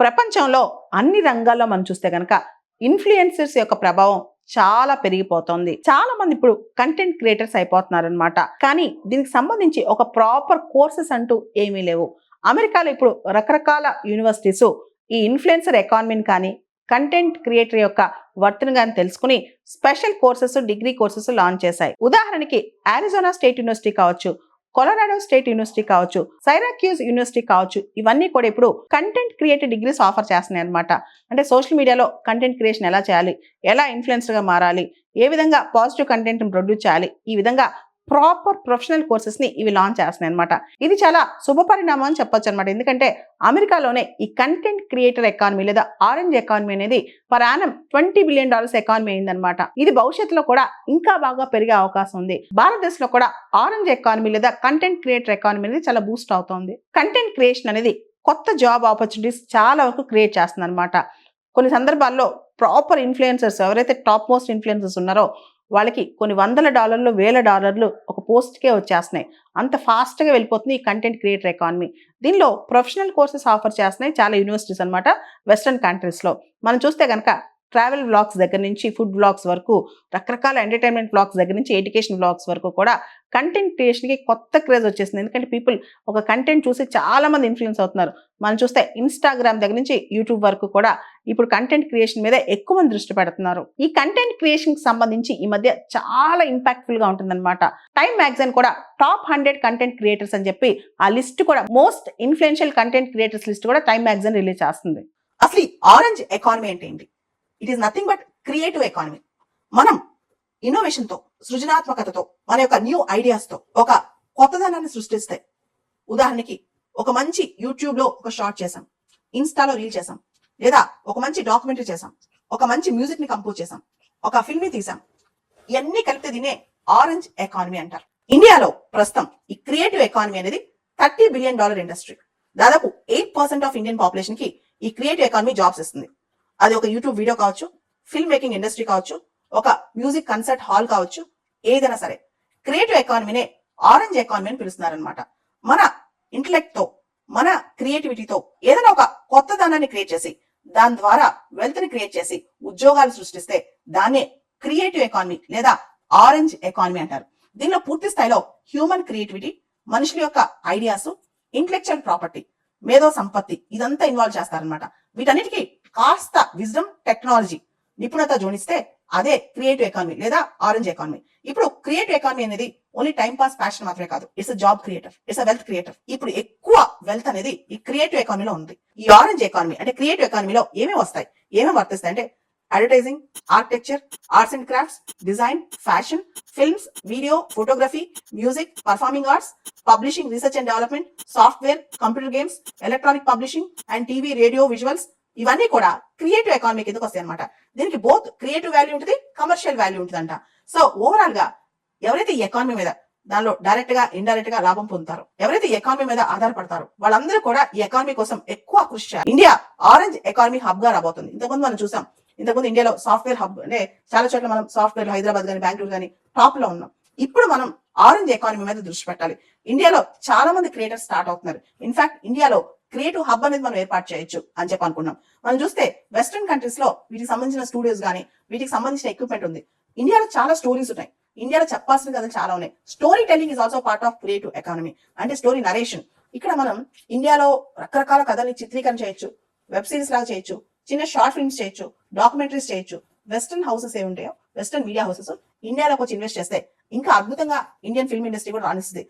ప్రపంచంలో అన్ని రంగాల్లో మనం చూస్తే గనక ఇన్ఫ్లుయెన్సర్స్ యొక్క ప్రభావం చాలా పెరిగిపోతుంది. చాలా మంది ఇప్పుడు కంటెంట్ క్రియేటర్స్ అయిపోతున్నారు అనమాట. కానీ దీనికి సంబంధించి ఒక ప్రాపర్ కోర్సెస్ అంటూ ఏమీ లేవు. అమెరికాలో ఇప్పుడు రకరకాల యూనివర్సిటీస్ ఈ ఇన్ఫ్లుయెన్సర్ ఎకానమీని కానీ కంటెంట్ క్రియేటర్ యొక్క వర్త్ను కానీ తెలుసుకుని special courses, degree courses launch చేశాయి. ఉదాహరణకి అరిజోనా స్టేట్ యూనివర్సిటీ కావచ్చు, కొలరాడో స్టేట్ యూనివర్సిటీ కావచ్చు, సైరాక్యూస్ యూనివర్సిటీ కావచ్చు, ఇవన్నీ కూడా ఇప్పుడు కంటెంట్ క్రియేటర్ డిగ్రీస్ ఆఫర్ చేస్తున్నాయి అనమాట. అంటే సోషల్ మీడియాలో కంటెంట్ క్రియేషన్ ఎలా చేయాలి, ఎలా ఇన్ఫ్లుయెన్సర్గా మారాలి, ఏ విధంగా పాజిటివ్ కంటెంట్ ప్రొడ్యూస్ చేయాలి, ఈ విధంగా ప్రాపర్ ప్రొఫెషనల్ కోర్సెస్ ని ఇవి లాంచ్ చేస్తున్నాయి అనమాట. ఇది చాలా శుభ పరిణామం అని చెప్పొచ్చు అనమాట. ఎందుకంటే అమెరికాలోనే ఈ కంటెంట్ క్రియేటర్ ఎకానమీ లేదా ఆరెంజ్ ఎకానమీ అనేది పర్ యానం $20 బిలియన్ ఎకానమీ అయిందనమాట. ఇది భవిష్యత్తులో కూడా ఇంకా బాగా పెరిగే అవకాశం ఉంది. భారతదేశంలో కూడా ఆరెంజ్ ఎకానమీ లేదా కంటెంట్ క్రియేటర్ ఎకానమీ అనేది చాలా బూస్ట్ అవుతుంది. కంటెంట్ క్రియేషన్ అనేది కొత్త జాబ్ ఆపర్చునిటీస్ చాలా వరకు క్రియేట్ చేస్తుంది అనమాట. కొన్ని సందర్భాల్లో ప్రాపర్ ఇన్ఫ్లుయెన్సర్స్ ఎవరైతే టాప్ మోస్ట్ ఇన్ఫ్లుయెన్సర్స్ ఉన్నారో వాళ్ళకి కొన్ని $100, $1000 ఒక పోస్ట్కే వచ్చేస్తున్నాయి. అంత ఫాస్ట్గా వెళ్ళిపోతుంది ఈ కంటెంట్ క్రియేటర్ ఎకానమీ. దీనిలో ప్రొఫెషనల్ కోర్సెస్ ఆఫర్ చేస్తున్నాయి చాలా యూనివర్సిటీస్ అనమాట వెస్ట్రన్ కంట్రీస్లో. మనం చూస్తే కనుక ట్రావెల్ వ్లాగ్స్ దగ్గర నుంచి ఫుడ్ వ్లాగ్స్ వరకు, రకరకాల ఎంటర్టైన్మెంట్ వ్లాగ్స్ దగ్గర నుంచి ఎడ్యుకేషన్ వ్లాగ్స్ వరకు కూడా కంటెంట్ క్రియేషన్కి కొత్త క్రేజ్ వచ్చేసింది. ఎందుకంటే పీపుల్ ఒక కంటెంట్ చూసి చాలా మంది ఇన్ఫ్లుయెన్స్ అవుతున్నారు. మనం చూస్తే ఇన్స్టాగ్రామ్ దగ్గర నుంచి యూట్యూబ్ వరకు కూడా ఇప్పుడు కంటెంట్ క్రియేషన్ మీద ఎక్కువ మంది దృష్టి పెడుతున్నారు. ఈ కంటెంట్ క్రియేషన్ కి సంబంధించి ఈ మధ్య చాలా ఇంపాక్ట్ఫుల్ గా ఉంటుందన్నమాట. టైమ్ మ్యాగజైన్ కూడా టాప్ 100 కంటెంట్ క్రియేటర్స్ అని చెప్పి ఆ లిస్ట్ కూడా most influential content creators list కూడా టైమ్ మ్యాగజైన్ రిలీజ్ చేస్తుంది. అసలు ఆరెంజ్ ఎకానమీ అంటే ఏంటి? It is nothing but creative economy. మనం ఇన్నోవేషన్ తో, సృజనాత్మకతతో, మన యొక్క న్యూ ఐడియాస్ తో ఒక కొత్తదనాన్ని సృష్టిస్తే, ఉదాహరణకి ఒక మంచి యూట్యూబ్ లో ఒక షార్ట్ చేసాం, ఇన్స్టాలో రీల్ చేసాం, లేదా ఒక మంచి డాక్యుమెంటరీ చేసాం, ఒక మంచి మ్యూజిక్ ని కంపోజ్ చేసాం, ఒక ఫిల్మ్ ని తీసాం, ఇవన్నీ కలిపితే దీనే ఆరెంజ్ ఎకానమీ అంటారు. ఇండియాలో ప్రస్తుతం ఈ క్రియేటివ్ ఎకానమీ అనేది $30 బిలియన్ ఇండస్ట్రీ. దాదాపు 8% ఆఫ్ ఇండియన్ పాపులేషన్ కి ఈ క్రియేటివ్ ఎకానమీ జాబ్స్ ఇస్తుంది. అది ఒక యూట్యూబ్ వీడియో కావచ్చు, ఫిల్మ్ మేకింగ్ ఇండస్ట్రీ కావచ్చు, ఒక మ్యూజిక్ కన్సర్ట్ హాల్ కావచ్చు, ఏదైనా సరే క్రియేటివ్ ఎకానమీనే ఆరెంజ్ ఎకానమీ అని పిలుస్తున్నారనమాట. మన ఇంటలెక్ట్ తో, మన క్రియేటివిటీతో ఏదైనా ఒక కొత్త దానాన్ని క్రియేట్ చేసి దాని ద్వారా వెల్త్ ని క్రియేట్ చేసి ఉద్యోగాలు సృష్టిస్తే దాన్నే క్రియేటివ్ ఎకానమీ లేదా ఆరెంజ్ ఎకానమీ అంటారు. దీనిలో పూర్తి స్థాయిలో హ్యూమన్ క్రియేటివిటీ, మనుషుల యొక్క ఐడియాస్, ఇంటలెక్చువల్ ప్రాపర్టీ, మేధో సంపత్తి ఇదంతా ఇన్వాల్వ్ చేస్తారనమాట. వీటన్నిటికీ కాస్త విజ్డమ్, టెక్నాలజీ, నిపుణత జోడిస్తే అదే క్రియేటివ్ ఎకానమీ లేదా ఆరెంజ్ ఎకానమీ. ఇప్పుడు క్రియేటివ్ ఎకానమీ అనేది ఓన్లీ టైం పాస్ ప్యాషన్ మాత్రమే కాదు, it's job creator, it's wealth creator. ఇప్పుడు ఎక్కువ వెల్త్ అనేది ఈ క్రియేటివ్ ఎకానమీలో ఉంది. ఈ ఆరెంజ్ ఎకానమీ అంటే క్రియేటివ్ ఎకానమీలో ఏమేమి వస్తాయి, ఏమేమి వర్తిస్తాయి అంటే advertising, architecture, arts and crafts, design, fashion, films, video, photography, music, performing arts, publishing, research and development, software, computer games, electronic publishing and TV, radio, visuals, ఇవన్నీ కూడా క్రియేటివ్ ఎకానమీ కిందకు వస్తాయి అనమాట. దీనికి బోత్ క్రియేటివ్ వాల్యూ ఉంటుంది, commercial value ఉంటుందంట. So overall గా ఎవరైతే ఈ ఎకానమీ మీద దానిలో డైరెక్ట్ గా, ఇండైరెక్ట్ గా లాభం పొందుతారో, ఎవరైతే ఈ ఎకానమీ మీద ఆధారపడతారో వాళ్ళందరూ కూడా ఈ ఎకానమీ కోసం ఎక్కువ కృషి చేయాలి. ఇండియా ఆరెంజ్ ఎకానమీ హబ్ గా రాబోతుంది. ఇంతకుముందు మనం చూసాం, ఇంతకుముందు ఇండియాలో సాఫ్ట్వేర్ హబ్ అంటే చాలా చోట్ల మనం సాఫ్ట్వేర్ హైదరాబాద్ కానీ, బెంగళూరు కానీ టాప్ లో ఉన్నాం. ఇప్పుడు మనం ఆరెంజ్ ఎకానమీ మీద దృష్టి పెట్టాలి. ఇండియాలో చాలా మంది క్రియేటర్స్ స్టార్ట్ అవుతున్నారు. ఇన్ఫాక్ట్ ఇండియాలో క్రియేటివ్ హబ్ అనేది మనం ఏర్పాటు చేయొచ్చు అని చెప్పి అనుకున్నాం. మనం చూస్తే వెస్ట్రన్ కంట్రీస్ లో వీటికి సంబంధించిన స్టూడియోస్ కానీ, వీటికి సంబంధించిన ఎక్విప్మెంట్ ఉంది. ఇండియాలో చాలా స్టోరీస్ ఉన్నాయి, ఇండియాలో చెప్పాల్సిన కథలు చాలా ఉన్నాయి. Story telling is also part of creative economy. అంటే స్టోరీ నరేషన్. ఇక్కడ మనం ఇండియాలో రకరకాల కథల్ని చిత్రీకరణ చేయొచ్చు, వెబ్ సిరీస్ లాగా చేయొచ్చు, చిన్న షార్ట్ ఫిల్మ్స్ చేయొచ్చు, డాక్యుమెంటరీస్ చేయొచ్చు. వెస్టర్న్ హౌసెస్ ఏ ఉంటాయో, వెస్టర్న్ మీడియా హౌసెస్ ఇండియాలోకి వచ్చి ఇన్వెస్ట్ చేస్తే ఇంకా అద్భుతంగా ఇండియన్ ఫిల్మ్ ఇండస్ట్రీ కూడా రాణిస్తుంది.